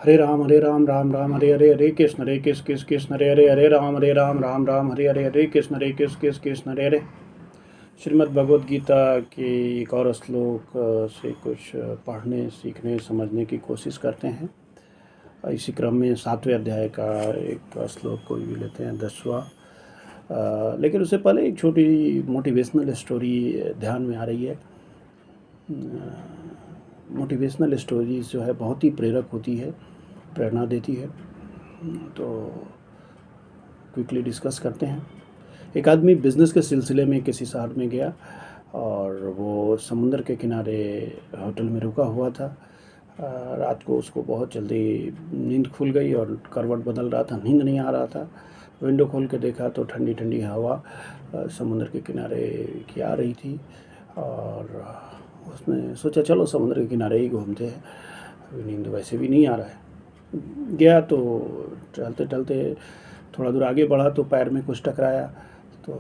हरे राम राम राम हरे हरे, हरे कृष्ण कृष्ण हरे हरे, हरे राम राम हरे हरे, हरे कृष्ण कृष्ण हरे हरे। श्रीमद् भगवद गीता के एक और श्लोक से कुछ पढ़ने, सीखने, समझने की कोशिश करते हैं। इसी क्रम में 7वें अध्याय का एक श्लोक कोई भी लेते हैं, 10वां। लेकिन उससे पहले एक छोटी मोटिवेशनल स्टोरी ध्यान में आ रही है। मोटिवेशनल स्टोरीज जो है बहुत ही प्रेरक होती है, प्रेरणा देती है। तो क्विकली डिस्कस करते हैं। एक आदमी बिज़नेस के सिलसिले में किसी शहर में गया और वो समुंदर के किनारे होटल में रुका हुआ था। रात को उसको बहुत जल्दी नींद खुल गई और करवट बदल रहा था, नींद नहीं आ रहा था। विंडो खोल के देखा तो ठंडी ठंडी हवा समुंदर के किनारे की आ रही थी और उसने सोचा चलो समुद्र के किनारे ही घूमते हैं, अभी नींद वैसे भी नहीं आ रहा है। गया तो टहलते टहलते थोड़ा दूर आगे बढ़ा तो पैर में कुछ टकराया, तो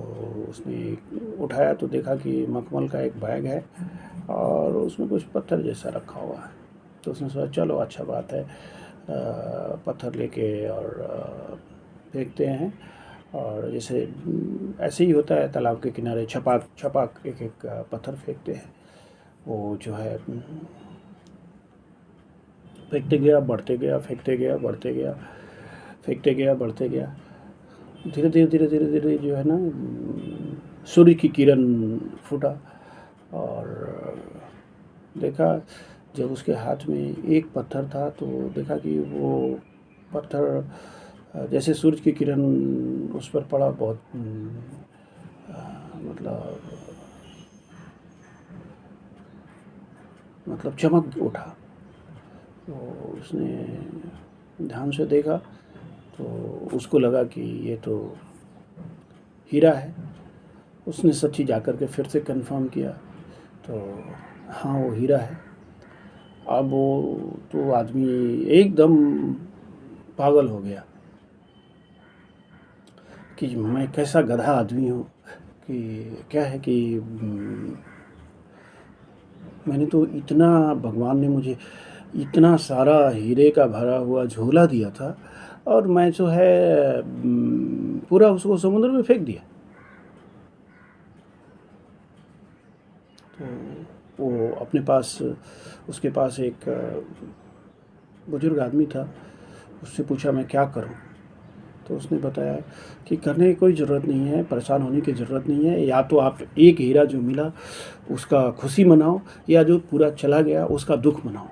उसने उठाया तो देखा कि मखमल का एक बैग है और उसमें कुछ पत्थर जैसा रखा हुआ है। तो उसने सोचा चलो अच्छा बात है, पत्थर लेके और फेंकते हैं। और जैसे ऐसे ही होता है तालाब के किनारे, छपाक छपाक एक एक पत्थर फेंकते हैं। वो जो है फेंकते गया, बढ़ते गया, फेंकते गया, बढ़ते गया, फेंकते गया, बढ़ते गया। धीरे धीरे धीरे धीरे धीरे जो है ना, सूर्य की किरण फूटा और देखा जब उसके हाथ में एक पत्थर था तो देखा कि वो पत्थर जैसे सूरज की किरण उस पर पड़ा, बहुत मतलब चमक उठा। तो उसने ध्यान से देखा तो उसको लगा कि ये तो हीरा है। उसने सच्ची जाकर के फिर से कंफर्म किया तो हाँ वो हीरा है। अब वो तो आदमी एकदम पागल हो गया कि मैं कैसा गधा आदमी हूँ, कि क्या है कि मैंने तो इतना, भगवान ने मुझे इतना सारा हीरे का भरा हुआ झोला दिया था और मैं जो है पूरा उसको समुद्र में फेंक दिया। तो वो अपने पास, उसके पास एक बुजुर्ग आदमी था, उससे पूछा मैं क्या करूं। तो उसने बताया कि करने की कोई ज़रूरत नहीं है, परेशान होने की ज़रूरत नहीं है। या तो आप एक हीरा जो मिला उसका खुशी मनाओ, या जो पूरा चला गया उसका दुख मनाओ।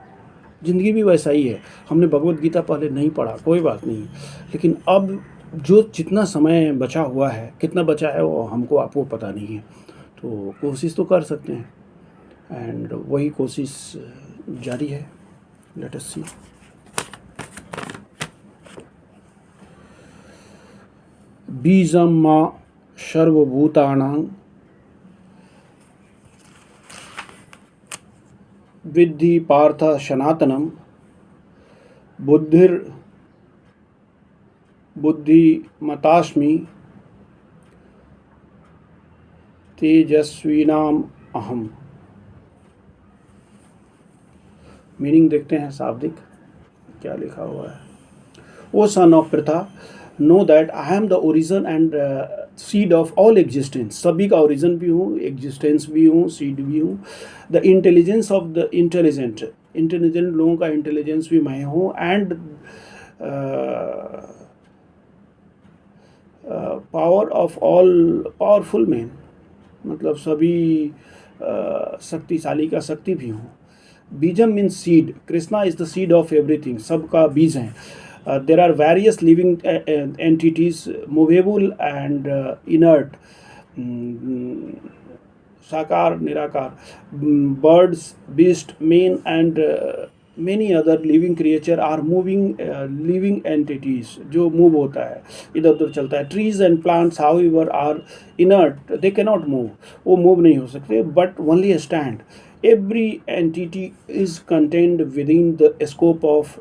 ज़िंदगी भी वैसा ही है। हमने भगवत गीता पहले नहीं पढ़ा, कोई बात नहीं, लेकिन अब जो जितना समय बचा हुआ है, कितना बचा है वो हमको आपको पता नहीं है, तो कोशिश तो कर सकते हैं। एंड वही कोशिश जारी है। लेट अस सी। बीजम मां सर्वभूतानां विद्धि पार्थ सनातनम बुद्धिमतास्मि तेजस्विनाम अहम। मीनिंग देखते हैं शाब्दिक क्या लिखा हुआ है। ओ सन ऑफ प्रथा, know that I am the origin and seed of all existence. सभी का ओरिजिन भी हूँ, एग्जिस्टेंस भी हूँ, सीड भी हूँ। The intelligence of the intelligent, intelligent लोगों का इंटेलिजेंस भी मैं हूँ। And power of all powerful man, मतलब सभी शक्तिशाली का शक्ति भी हूँ। बीजम means seed, Krishna is the seed of everything, सबका बीज हैं। There are various living entities, movable and inert, साकार निराकार, birds, beast, men and many other living creature are moving, living entities, जो मूव होता है, इधर उधर चलता है। trees and plants however are inert, they cannot move, वो मूव नहीं हो सकते, but only stand. every entity is contained within the scope of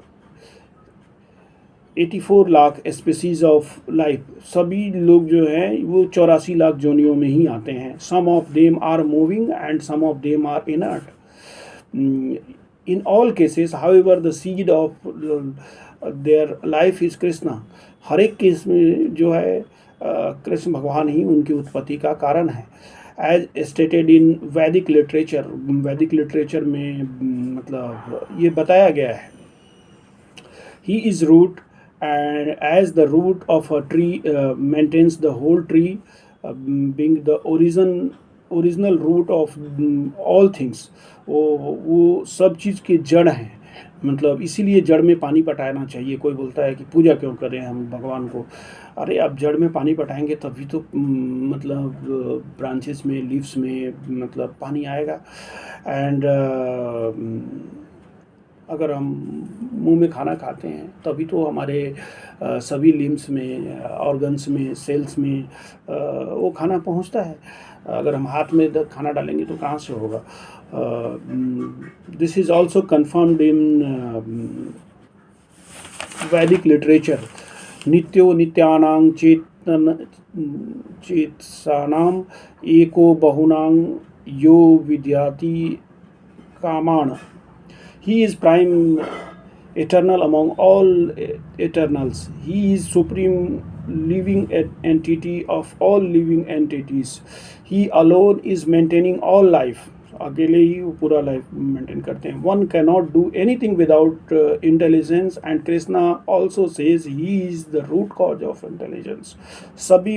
84 lakh species of life. सभी लोग जो हैं वो 84 लाख जोनियों में ही आते हैं। Some of them are moving and some of them are inert. In all cases, however, the seed of their life is Krishna. हर एक केस में जो है कृष्ण भगवान ही उनकी उत्पत्ति का कारण है. एज स्टेटेड इन वैदिक लिटरेचर में मतलब ये बताया गया है. He is root, and as the root of a tree maintains the whole tree, being the original root of all things. वो सब चीज़ के जड़ हैं. मतलब इसीलिए जड़ में पानी पटाना चाहिए. कोई बोलता है कि पूजा क्यों करें हम भगवान को. अरे आप जड़ में पानी पटाएंगे तभी तो मतलब ब्रांचेस में, लीव्स में मतलब पानी आएगा. एंड अगर हम मुंह में खाना खाते हैं तभी तो हमारे सभी लिम्स में, ऑर्गन्स में, सेल्स में वो खाना पहुंचता है. अगर हम हाथ में खाना डालेंगे तो कहाँ से होगा. दिस इज़ ऑल्सो कन्फर्म्ड इन वैदिक लिटरेचर. नित्यो नित्यानां चेतसानां एको बहुनां यो विद्याति कामान्. He is prime eternal among all eternals. He is supreme living entity of all living entities. He alone is maintaining all life. अकेले ही वो पूरा लाइफ मेंटेन करते हैं. One cannot do anything without intelligence, and Krishna also says he is the root cause of intelligence. सभी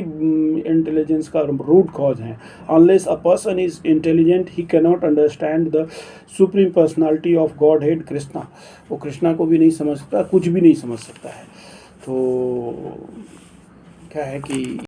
intelligence का root cause हैं. Unless a person is intelligent, he cannot understand the supreme personality of Godhead Krishna. वो कृष्णा को भी नहीं समझ सकता, कुछ भी नहीं समझ सकता है. तो क्या है कि